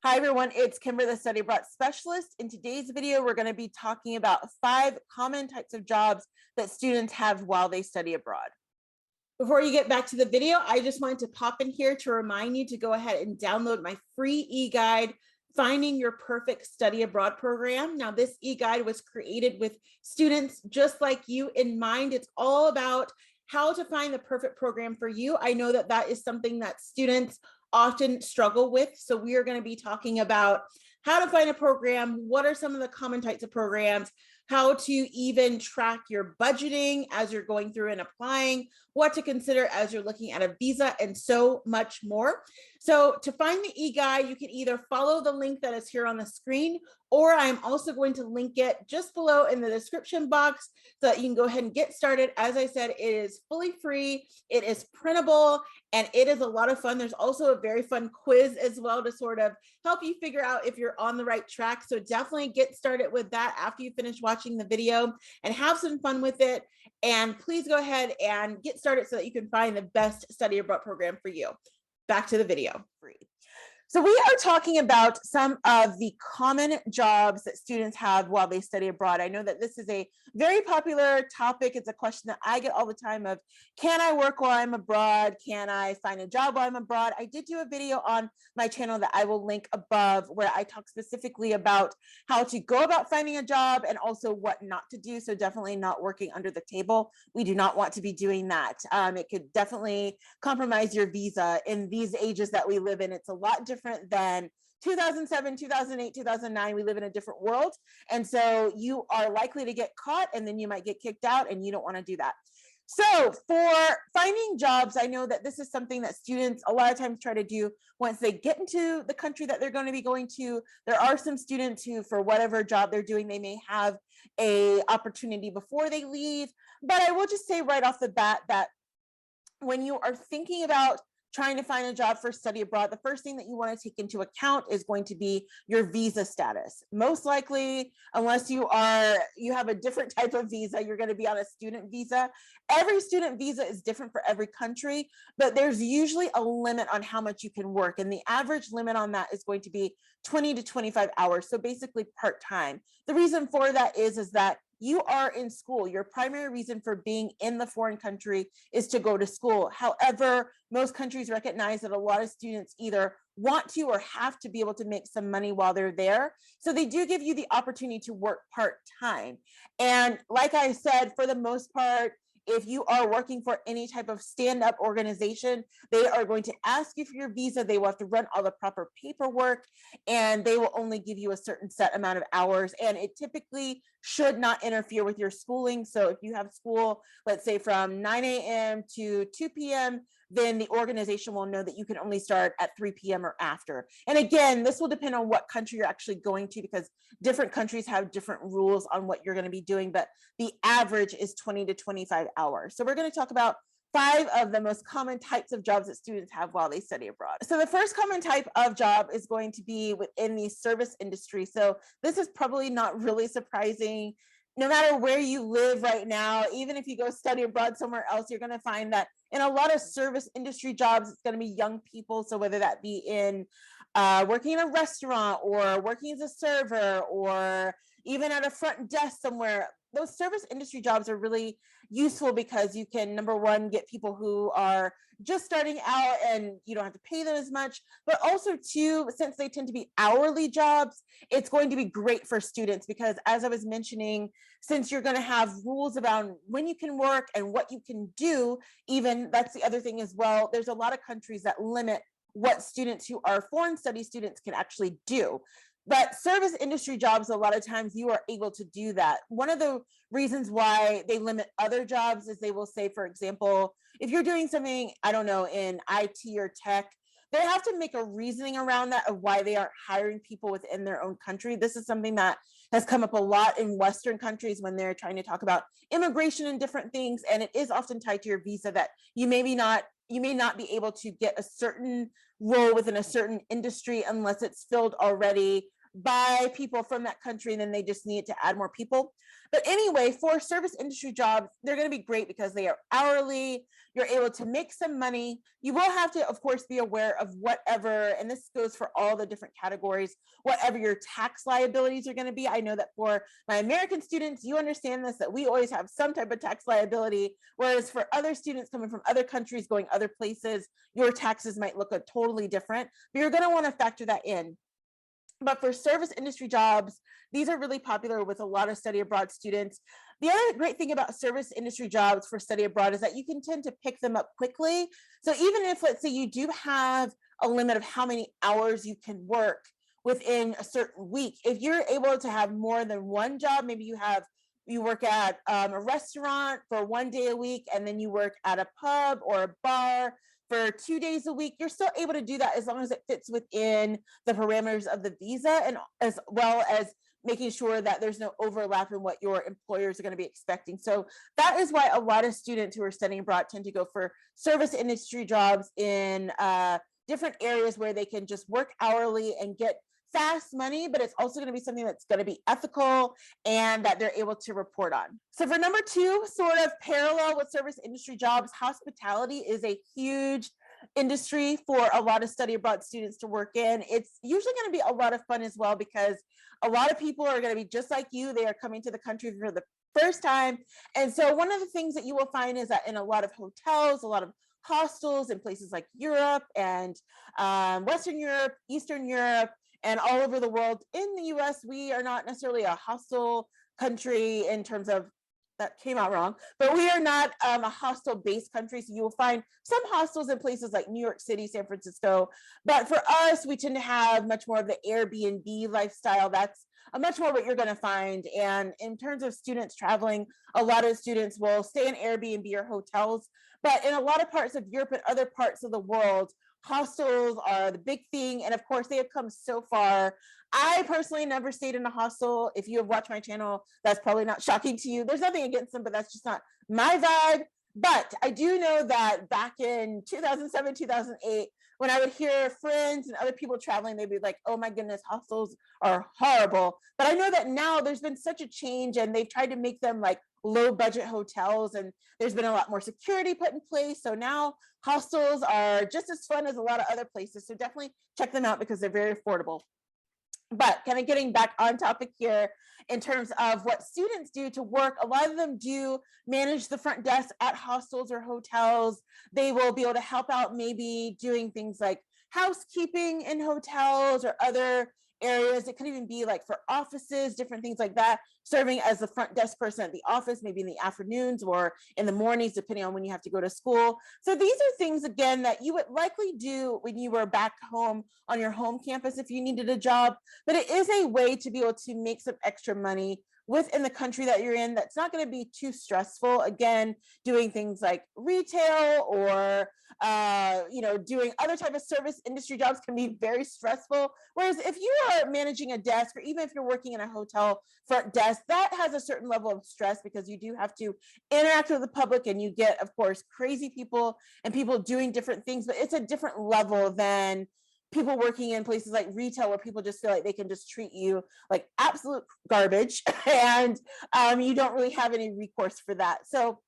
Hi everyone, it's Kimber, the Study Abroad Specialist. In today's video, we're going to be talking about 5 common types of jobs that students have while they study abroad. Before you get back to the video, I just wanted to pop in here to remind you to go ahead and download my free e-guide, Finding Your Perfect Study Abroad program. Now, this e-guide was created with students just like you in mind. It's all about how to find the perfect program for you. I know that that is something that students often struggle with. So we are going to be talking about how to find a program, what are some of the common types of programs, how to even track your budgeting as you're going through and applying, what to consider as you're looking at a visa, and so much more. So to find the e-guide, you can either follow the link that is here on the screen, or I'm also going to link it just below in the description box so that you can go ahead and get started. As I said, it is fully free, it is printable, and it is a lot of fun. There's also a very fun quiz as well to sort of help you figure out if you're on the right track. So definitely get started with that after you finish watching the video and have some fun with it. And please go ahead and get started so that you can find the best study abroad program for you. Back to the video. So we are talking about some of the common jobs that students have while they study abroad. I know that this is a very popular topic. It's a question that I get all the time of, can I work while I'm abroad? Can I find a job while I'm abroad? I did do a video on my channel that I will link above where I talk specifically about how to go about finding a job and also what not to do. So definitely not working under the table. We do not want to be doing that. It could definitely compromise your visa in these ages that we live in. It's a lot different than 2007, 2008, 2009. We live in a different world. And so you are likely to get caught and then you might get kicked out, and you don't want to do that. So for finding jobs, I know that this is something that students a lot of times try to do once they get into the country that they're going to be going to. There are some students who, for whatever job they're doing, they may have a opportunity before they leave. But I will just say right off the bat that when you are thinking about trying to find a job for study abroad, the first thing that you want to take into account is going to be your visa status. Most likely, unless you have a different type of visa, you're going to be on a student visa. Every student visa is different for every country, but there's usually a limit on how much you can work. And the average limit on that is going to be 20 to 25 hours. So basically part-time. The reason for that is that you are in school. Your primary reason for being in the foreign country is to go to school. However, most countries recognize that a lot of students either want to or have to be able to make some money while they're there. So they do give you the opportunity to work part-time. And like I said, for the most part, if you are working for any type of stand-up organization, they are going to ask you for your visa. They will have to run all the proper paperwork, and they will only give you a certain set amount of hours. And it typically should not interfere with your schooling. So if you have school, let's say from 9 a.m. to 2 p.m., then the organization will know that you can only start at 3 p.m. or after. And again, this will depend on what country you're actually going to, because different countries have different rules on what you're going to be doing, but the average is 20 to 25 hours. So we're going to talk about 5 of the most common types of jobs that students have while they study abroad. So the first common type of job is going to be within the service industry. So this is probably not really surprising. No matter where you live right now, even if you go study abroad somewhere else, you're going to find that in a lot of service industry jobs, it's going to be young people. So whether that be in working in a restaurant or working as a server or even at a front desk somewhere, those service industry jobs are really useful because you can, number one, get people who are just starting out and you don't have to pay them as much, but also two, since they tend to be hourly jobs, it's going to be great for students because, as I was mentioning, since you're going to have rules about when you can work and what you can do, even that's the other thing as well. There's a lot of countries that limit what students who are foreign study students can actually do. But service industry jobs, a lot of times you are able to do that. One of the reasons why they limit other jobs is they will say, for example, if you're doing something, I don't know, in IT or tech, they have to make a reasoning around that of why they aren't hiring people within their own country. This is something that has come up a lot in Western countries when they're trying to talk about immigration and different things. And it is often tied to your visa that you may not be able to get a certain role within a certain industry unless it's filled already by people from that country, and then they just need to add more people. But anyway, for service industry jobs, they're going to be great because they are hourly. You're able to make some money. You will have to, of course, be aware of whatever, and this goes for all the different categories, whatever your tax liabilities are going to be. I know that for my American students, you understand this, that we always have some type of tax liability, whereas for other students coming from other countries, going other places, your taxes might look totally different, but you're going to want to factor that in. But for service industry jobs, these are really popular with a lot of study abroad students. The other great thing about service industry jobs for study abroad is that you can tend to pick them up quickly. So even if, let's say, you do have a limit of how many hours you can work within a certain week, if you're able to have more than one job, maybe you work at a restaurant for 1 day a week, and then you work at a pub or a bar for 2 days a week, you're still able to do that as long as it fits within the parameters of the visa, and as well as making sure that there's no overlap in what your employers are going to be expecting. So that is why a lot of students who are studying abroad tend to go for service industry jobs in different areas where they can just work hourly and get fast money, but it's also going to be something that's going to be ethical and that they're able to report on. So for number two, sort of parallel with service industry jobs, hospitality is a huge industry for a lot of study abroad students to work in. It's usually going to be a lot of fun as well, because a lot of people are going to be just like you. They are coming to the country for the first time. And so one of the things that you will find is that in a lot of hotels, a lot of hostels in places like Europe and Western Europe, Eastern Europe, and all over the world. In the US, we are not necessarily a hostel country in terms of, that came out wrong, but we are not a hostel-based country. So you will find some hostels in places like New York City, San Francisco. But for us, we tend to have much more of the Airbnb lifestyle. That's much more what you're going to find. And in terms of students traveling, a lot of students will stay in Airbnb or hotels. But in a lot of parts of Europe and other parts of the world, hostels are the big thing. And of course, they have come so far. I personally never stayed in a hostel. If you have watched my channel, that's probably not shocking to you. There's nothing against them, but that's just not my vibe. But I do know that back in 2007, 2008, when I would hear friends and other people traveling, they'd be like, oh my goodness, hostels are horrible. But I know that now there's been such a change, and they've tried to make them like low budget hotels, and there's been a lot more security put in place. So now hostels are just as fun as a lot of other places. So definitely check them out because they're very affordable. But kind of getting back on topic here, in terms of what students do to work, a lot of them do manage the front desk at hostels or hotels. They will be able to help out, maybe doing things like housekeeping in hotels or other areas. It could even be like for offices, different things like that, serving as the front desk person at the office, maybe in the afternoons or in the mornings, depending on when you have to go to school. So these are things, again, that you would likely do when you were back home on your home campus if you needed a job, but it is a way to be able to make some extra money within the country that you're in. That's not going to be too stressful. Again, doing things like retail or doing other type of service industry jobs can be very stressful. Whereas if you are managing a desk, or even if you're working in a hotel front desk, that has a certain level of stress because you do have to interact with the public, and you get, of course, crazy people and people doing different things, but it's a different level than people working in places like retail, where people just feel like they can just treat you like absolute garbage and you don't really have any recourse for that. So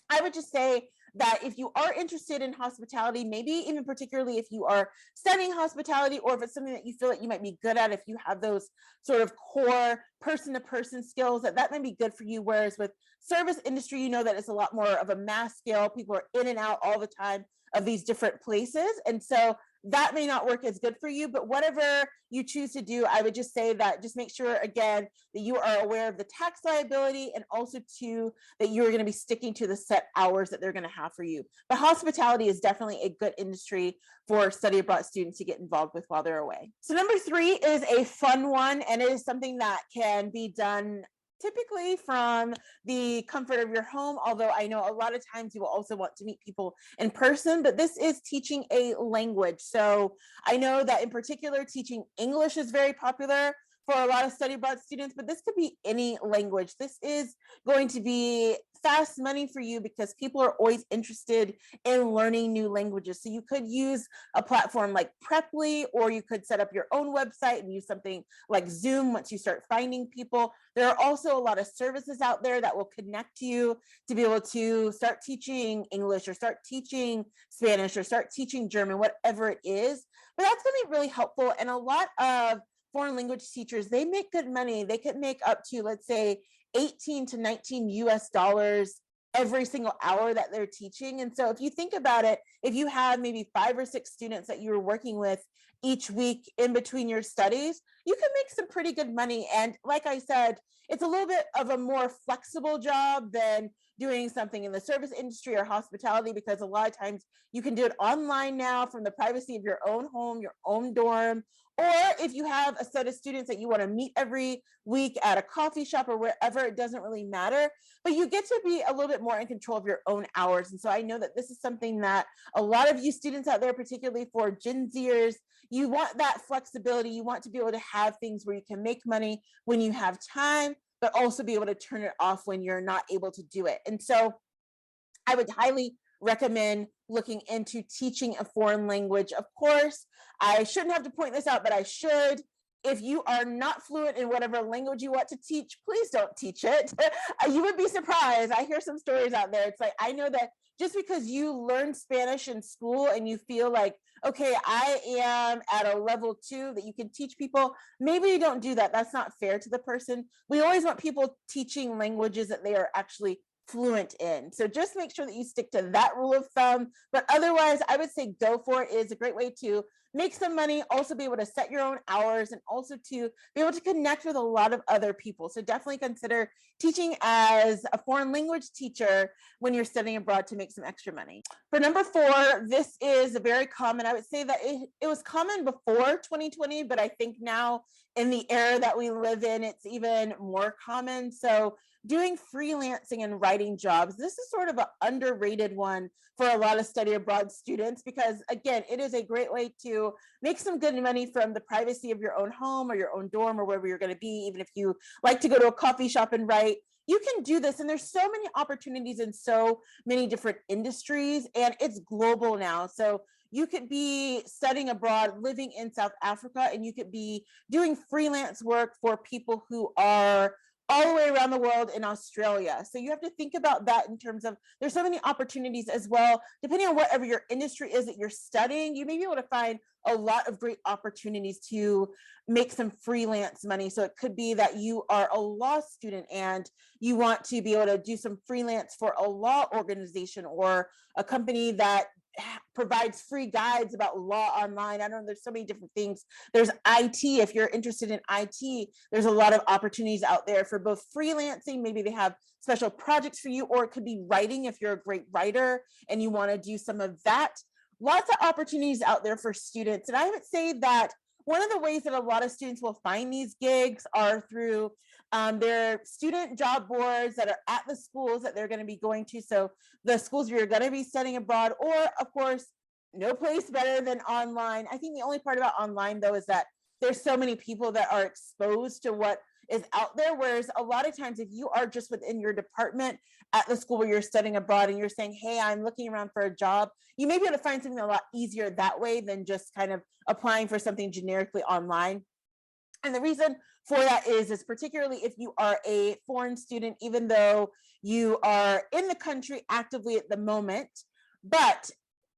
I would just say that if you are interested in hospitality, maybe even particularly if you are studying hospitality, or if it's something that you feel like you might be good at, if you have those sort of core person-to-person skills, that might be good for you. Whereas with service industry, you know that it's a lot more of a mass scale. People are in and out all the time of these different places. And so that may not work as good for you, but whatever you choose to do, I would just say that just make sure, again, that you are aware of the tax liability, and also too, that you're going to be sticking to the set hours that they're going to have for you. But hospitality is definitely a good industry for study abroad students to get involved with while they're away. So number 3 is a fun one, and it is something that can be done typically from the comfort of your home, although I know a lot of times you will also want to meet people in person, but this is teaching a language. So I know that in particular, teaching English is very popular for a lot of study abroad students, but this could be any language. This is going to be fast money for you because people are always interested in learning new languages. So you could use a platform like Preply, or you could set up your own website and use something like Zoom once you start finding people. There are also a lot of services out there that will connect you to be able to start teaching English or start teaching Spanish or start teaching German, whatever it is. But that's going to be really helpful. And a lot of foreign language teachers, they make good money. They could make up to, let's say, 18 to 19 US dollars every single hour that they're teaching. And so if you think about it, if you have maybe 5 or 6 students that you were working with each week in between your studies, you can make some pretty good money. And like I said, it's a little bit of a more flexible job than doing something in the service industry or hospitality, because a lot of times you can do it online now from the privacy of your own home, your own dorm. Or if you have a set of students that you want to meet every week at a coffee shop or wherever, it doesn't really matter, but you get to be a little bit more in control of your own hours. And so I know that this is something that a lot of you students out there, particularly for Gen Zers, you want that flexibility. You want to be able to have things where you can make money when you have time, but also be able to turn it off when you're not able to do it. And so I would highly recommend looking into teaching a foreign language. Of course, I shouldn't have to point this out, but I should. If you are not fluent in whatever language you want to teach, please don't teach it. You would be surprised. I hear some stories out there. It's like, I know that just because you learned Spanish in school and you feel like, okay, I am at a level 2 that you can teach people, maybe you don't do that. That's not fair to the person. We always want people teaching languages that they are actually fluent in. So just make sure that you stick to that rule of thumb. But otherwise, I would say go for it. Is a great way to make some money, also be able to set your own hours, and also to be able to connect with a lot of other people. So definitely consider teaching as a foreign language teacher when you're studying abroad to make some extra money. For number 4, this is very common. I would say that it was common before 2020, but I think now in the era that we live in, it's even more common. So doing freelancing and writing jobs, this is sort of an underrated one for a lot of study abroad students, because again, it is a great way to make some good money from the privacy of your own home or your own dorm or wherever you're going to be. Even if you like to go to a coffee shop and write, you can do this. And there's so many opportunities in so many different industries, and it's global now. So you could be studying abroad, living in South Africa, and you could be doing freelance work for people who are all the way around the world in Australia. So you have to think about that in terms of, there's so many opportunities as well. Depending on whatever your industry is that you're studying, you may be able to find a lot of great opportunities to make some freelance money. So it could be that you are a law student and you want to be able to do some freelance for a law organization or a company that provides free guides about law online. I don't know, there's so many different things. There's IT. If you're interested in IT, there's a lot of opportunities out there for both freelancing. Maybe they have special projects for you, or it could be writing if you're a great writer and you want to do some of that. Lots of opportunities out there for students. And I would say that one of the ways that a lot of students will find these gigs are through their student job boards that are at the schools that they're going to be going to. So the schools you're going to be studying abroad, or of course, no place better than online. I think the only part about online though is that there's so many people that are exposed to what is out there. Whereas a lot of times, if you are just within your department at the school where you're studying abroad and you're saying, hey, I'm looking around for a job, you may be able to find something a lot easier that way than just kind of applying for something generically online. And the reason for that is particularly if you are a foreign student, even though you are in the country actively at the moment, but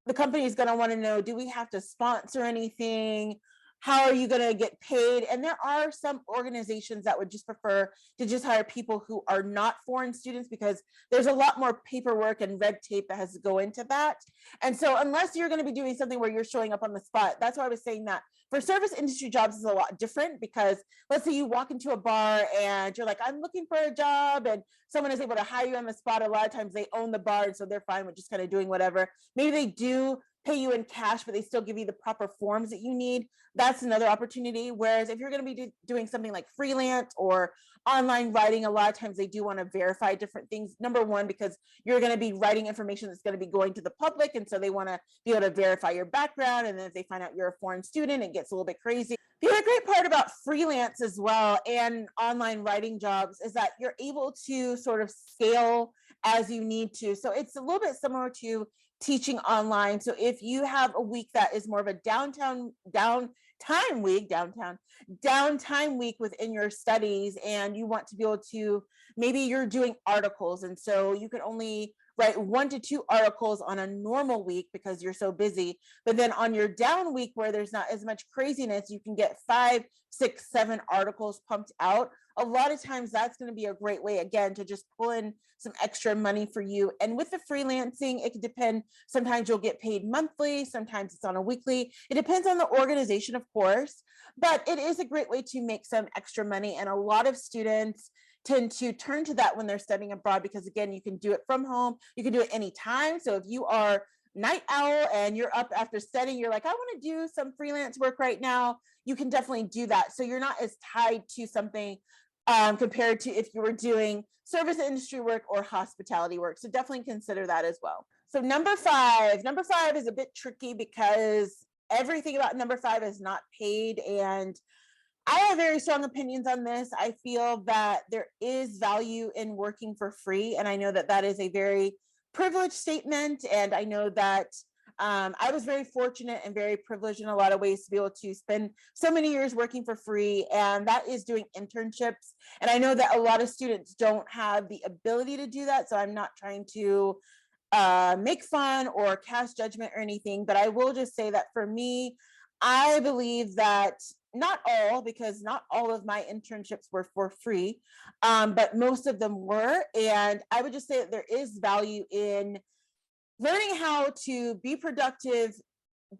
the company is going to want to know, do we have to sponsor anything? How are you going to get paid? And there are some organizations that would just prefer to just hire people who are not foreign students, because there's a lot more paperwork and red tape that has to go into that. And so unless you're going to be doing something where you're showing up on the spot, that's why I was saying that for service industry jobs is a lot different, because let's say you walk into a bar and you're like, I'm looking for a job, and someone is able to hire you on the spot. A lot of times they own the bar, and so they're fine with just kind of doing whatever. Maybe they do pay you in cash, but they still give you the proper forms that you need. That's another opportunity. Whereas if you're going to be doing something like freelance or online writing, a lot of times they do want to verify different things. Number one, because you're going to be writing information that's going to be going to the public, and so they want to be able to verify your background. And then if they find out you're a foreign student, it gets a little bit crazy. The other great part about freelance as well and online writing jobs is that you're able to sort of scale as you need to. So it's a little bit similar to teaching online. So if you have a week that is more of a downtime week within your studies, and you want to be able to, maybe you're doing articles, and so you can only write 1 to 2 articles on a normal week because you're so busy, but then on your down week where there's not as much craziness, you can get 5, 6, 7 articles pumped out. A lot of times that's going to be a great way, again, to just pull in some extra money for you. And with the freelancing, it could depend. Sometimes you'll get paid monthly, sometimes it's on a weekly. It depends on the organization, of course, but it is a great way to make some extra money. And a lot of students tend to turn to that when they're studying abroad, because again, you can do it from home, you can do it anytime. So if you are night owl and you're up after studying, you're like, I want to do some freelance work right now, you can definitely do that. So you're not as tied to something compared to if you were doing service industry work or hospitality work. So definitely consider that as well. So number five is a bit tricky because everything about number 5 is not paid. And I have very strong opinions on this. I feel that there is value in working for free. And I know that that is a very privileged statement. And I know that I was very fortunate and very privileged in a lot of ways to be able to spend so many years working for free. And that is doing internships. And I know that a lot of students don't have the ability to do that. So I'm not trying to make fun or cast judgment or anything, but I will just say that for me, I believe that not all, because not all of my internships were for free, but most of them were. And I would just say that there is value in learning how to be productive,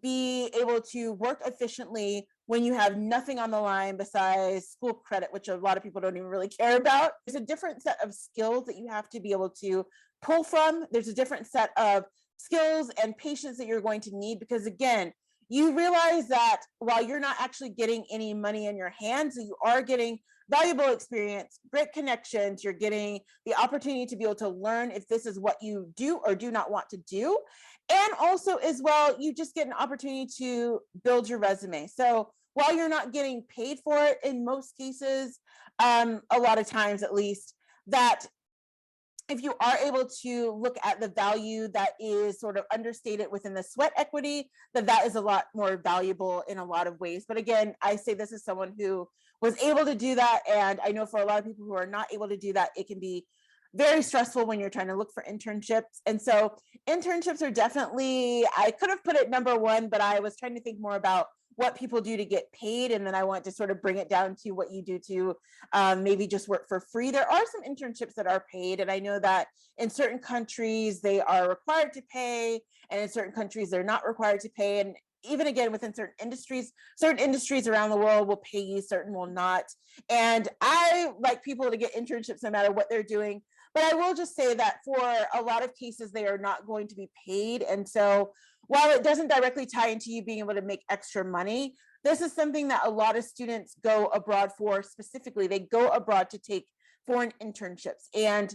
be able to work efficiently when you have nothing on the line besides school credit, which a lot of people don't even really care about. There's a different set of skills that you have to be able to pull from. There's a different set of skills and patience that you're going to need, because again, you realize that while you're not actually getting any money in your hands, you are getting valuable experience, great connections, you're getting the opportunity to be able to learn if this is what you do or do not want to do. And also as well, you just get an opportunity to build your resume. So while you're not getting paid for it in most cases, a lot of times at least, that if you are able to look at the value that is sort of understated within the sweat equity, that is a lot more valuable in a lot of ways. But again, I say this as someone who was able to do that. And I know for a lot of people who are not able to do that, it can be very stressful when you're trying to look for internships. And so internships are definitely, I could have put it number 1, but I was trying to think more about what people do to get paid. And then I want to sort of bring it down to what you do to maybe just work for free. There are some internships that are paid. And I know that in certain countries, they are required to pay. And in certain countries, they're not required to pay. And even again, within certain industries around the world will pay you, certain will not. And I like people to get internships no matter what they're doing. But I will just say that for a lot of cases, they are not going to be paid. And so while it doesn't directly tie into you being able to make extra money, this is something that a lot of students go abroad for specifically. They go abroad to take foreign internships. And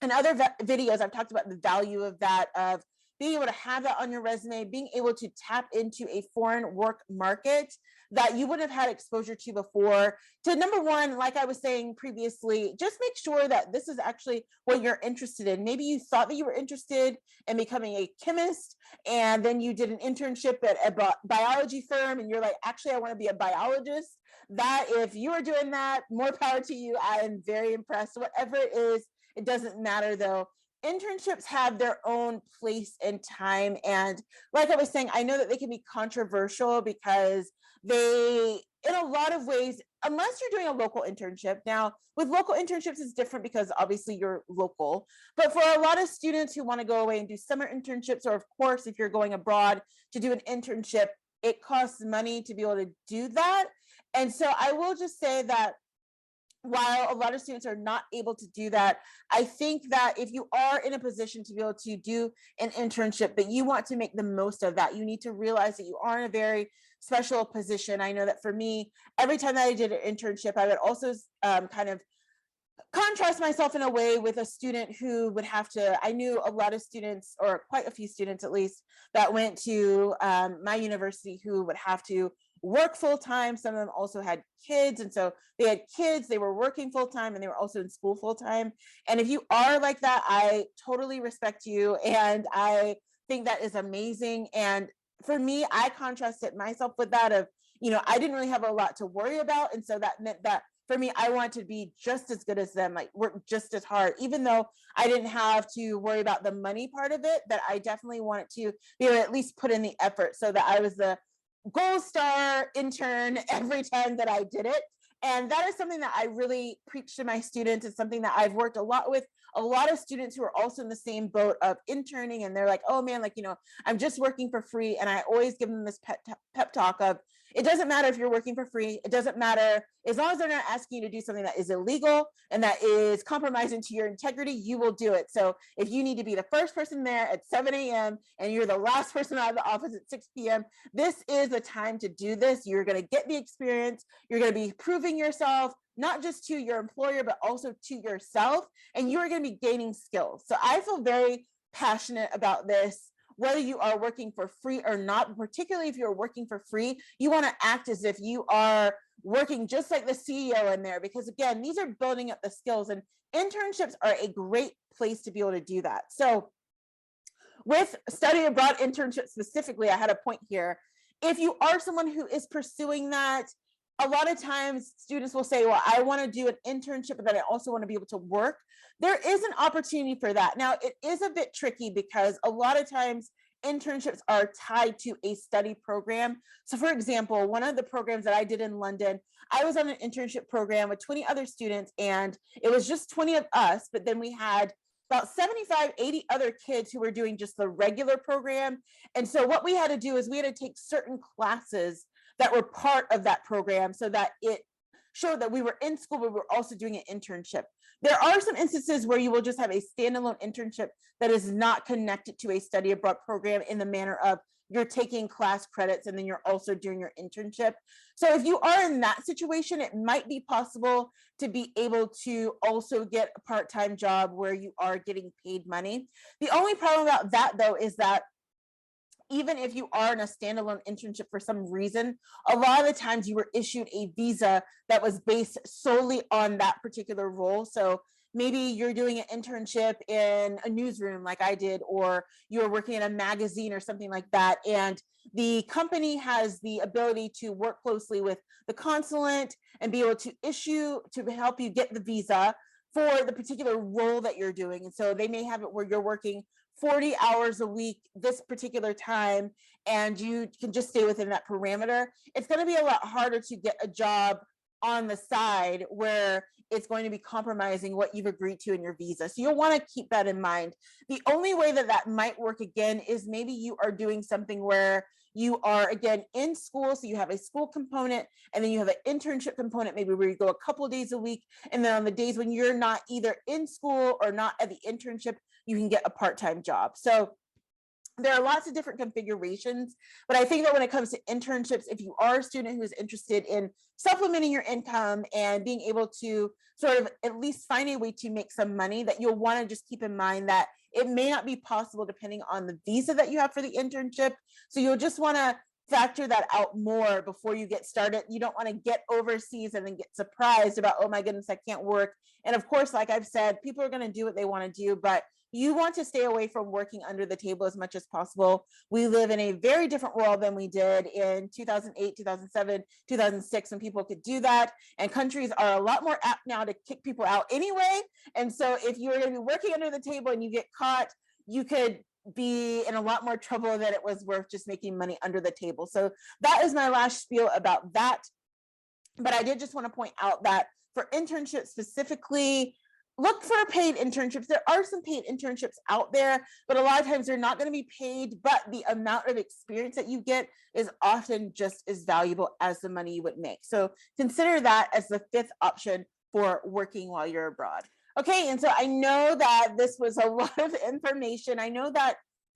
in other videos, I've talked about the value of that, of being able to have that on your resume, being able to tap into a foreign work market that you wouldn't have had exposure to before. To number 1, like I was saying previously, just make sure that this is actually what you're interested in. Maybe you thought that you were interested in becoming a chemist, and then you did an internship at a biology firm, and you're like, actually, I want to be a biologist. That if you are doing that, more power to you. I am very impressed. Whatever it is, it doesn't matter though. Internships have their own place and time. And like I was saying, I know that they can be controversial because they, in a lot of ways, unless you're doing a local internship. Now, with local internships, it's different because obviously you're local. But for a lot of students who want to go away and do summer internships, or of course, if you're going abroad to do an internship, it costs money to be able to do that. And so I will just say that while a lot of students are not able to do that, I think that if you are in a position to be able to do an internship, but you want to make the most of that, you need to realize that you are in a very special position. I know that for me, every time that I did an internship, I would also kind of contrast myself in a way with a student who would have to, I knew a lot of students, or quite a few students at least, that went to my university who would have to work full time. Some of them also had kids. And so they had kids, they were working full time, and they were also in school full time. And if you are like that, I totally respect you. And I think that is amazing. And for me, I contrasted myself with that of, I didn't really have a lot to worry about. And so that meant that for me, I wanted to be just as good as them, like work just as hard, even though I didn't have to worry about the money part of it, that I definitely wanted to be able to at least put in the effort so that I was the gold star intern every time that I did it. And that is something that I really preach to my students. It's something that I've worked a lot with a lot of students who are also in the same boat of interning, and they're like, oh man, like, I'm just working for free. And I always give them this pep talk of, it doesn't matter if you're working for free. It doesn't matter, as long as they're not asking you to do something that is illegal and that is compromising to your integrity, you will do it. So if you need to be the first person there at 7 a.m. and you're the last person out of the office at 6 p.m., this is the time to do this. You're going to get the experience. You're going to be proving yourself, not just to your employer, but also to yourself. And you are going to be gaining skills. So I feel very passionate about this, whether you are working for free or not. Particularly if you're working for free, you want to act as if you are working just like the CEO in there, because again, these are building up the skills, and internships are a great place to be able to do that. So with study abroad internships specifically, I had a point here. If you are someone who is pursuing that, a lot of times students will say, well, I want to do an internship, but then I also want to be able to work. There is an opportunity for that. Now, it is a bit tricky because a lot of times internships are tied to a study program. So for example, one of the programs that I did in London, I was on an internship program with 20 other students, and it was just 20 of us, but then we had about 75, 80 other kids who were doing just the regular program. And so what we had to do is we had to take certain classes that were part of that program so that it showed that we were in school, but we were also doing an internship. There are some instances where you will just have a standalone internship that is not connected to a study abroad program, in the manner of you're taking class credits and then you're also doing your internship. So if you are in that situation, it might be possible to be able to also get a part-time job where you are getting paid money. The only problem about that, though, is that even if you are in a standalone internship for some reason, a lot of the times you were issued a visa that was based solely on that particular role. So maybe you're doing an internship in a newsroom like I did, or you're working in a magazine or something like that. And the company has the ability to work closely with the consulate and be able to issue, to help you get the visa for the particular role that you're doing. And so they may have it where you're working 40 hours a week this particular time, and you can just stay within that parameter. It's going to be a lot harder to get a job on the side where it's going to be compromising what you've agreed to in your visa. So you'll want to keep that in mind. The only way that that might work again is maybe you are doing something where you are again in school, so you have a school component, and then you have an internship component, maybe where you go a couple of days a week, and then on the days when you're not either in school or not at the internship, you can get a part-time job. So there are lots of different configurations, but I think that when it comes to internships, if you are a student who is interested in supplementing your income and being able to sort of at least find a way to make some money, that you'll want to just keep in mind that it may not be possible depending on the visa that you have for the internship. So you'll just want to factor that out more before you get started. You don't want to get overseas and then get surprised about, oh my goodness, I can't work. And of course, like I've said, people are going to do what they want to do, but you want to stay away from working under the table as much as possible. We live in a very different world than we did in 2008, 2007, 2006, when people could do that. And countries are a lot more apt now to kick people out anyway. And so if you're going to be working under the table and you get caught, you could be in a lot more trouble than it was worth just making money under the table. So that is my last spiel about that. But I did just want to point out that for internships specifically, look for paid internships. There are some paid internships out there, but a lot of times they're not going to be paid, but the amount of experience that you get is often just as valuable as the money you would make. So consider that as the fifth option for working while you're abroad. Okay, and so I know that this was a lot of information. I know that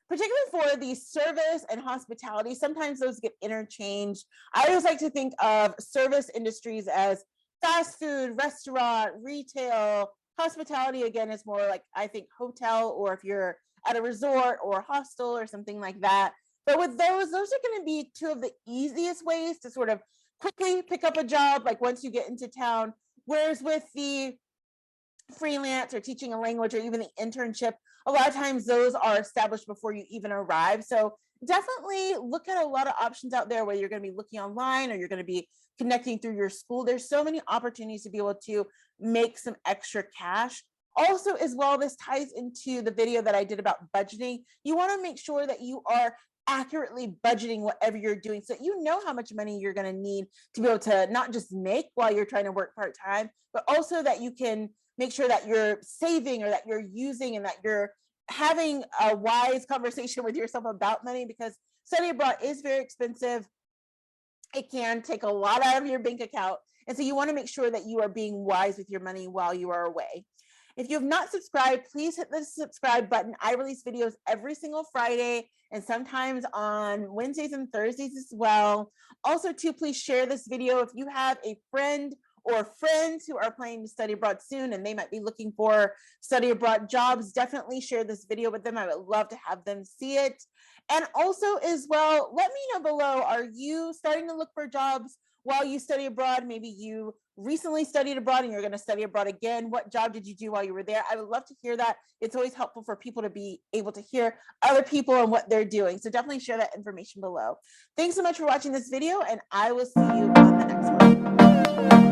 particularly for the service and hospitality, sometimes those get interchanged. I always like to think of service industries as fast food, restaurant, retail. Hospitality, again, is more like, I think, hotel, or if you're at a resort or a hostel or something like that. But with those are going to be two of the easiest ways to sort of quickly pick up a job, like once you get into town. Whereas with the freelance or teaching a language or even the internship, a lot of times those are established before you even arrive. So definitely look at a lot of options out there, whether you're going to be looking online or you're going to be connecting through your school. There's so many opportunities to be able to make some extra cash. Also, as well, this ties into the video that I did about budgeting. You want to make sure that you are accurately budgeting whatever you're doing so you know how much money you're going to need to be able to not just make while you're trying to work part-time, but also that you can make sure that you're saving or that you're using and that you're having a wise conversation with yourself about money, because study abroad is very expensive. It can take a lot out of your bank account. And so you want to make sure that you are being wise with your money while you are away. If you have not subscribed, please hit the subscribe button. I release videos every single Friday and sometimes on Wednesdays and Thursdays as well. Also, too, please share this video if you have a friend or friends who are planning to study abroad soon and they might be looking for study abroad jobs. Definitely share this video with them. I would love to have them see it. And also as well, let me know below, are you starting to look for jobs while you study abroad? Maybe you recently studied abroad and you're going to study abroad again. What job did you do while you were there? I would love to hear that. It's always helpful for people to be able to hear other people and what they're doing. So definitely share that information below. Thanks so much for watching this video, and I will see you on the next one.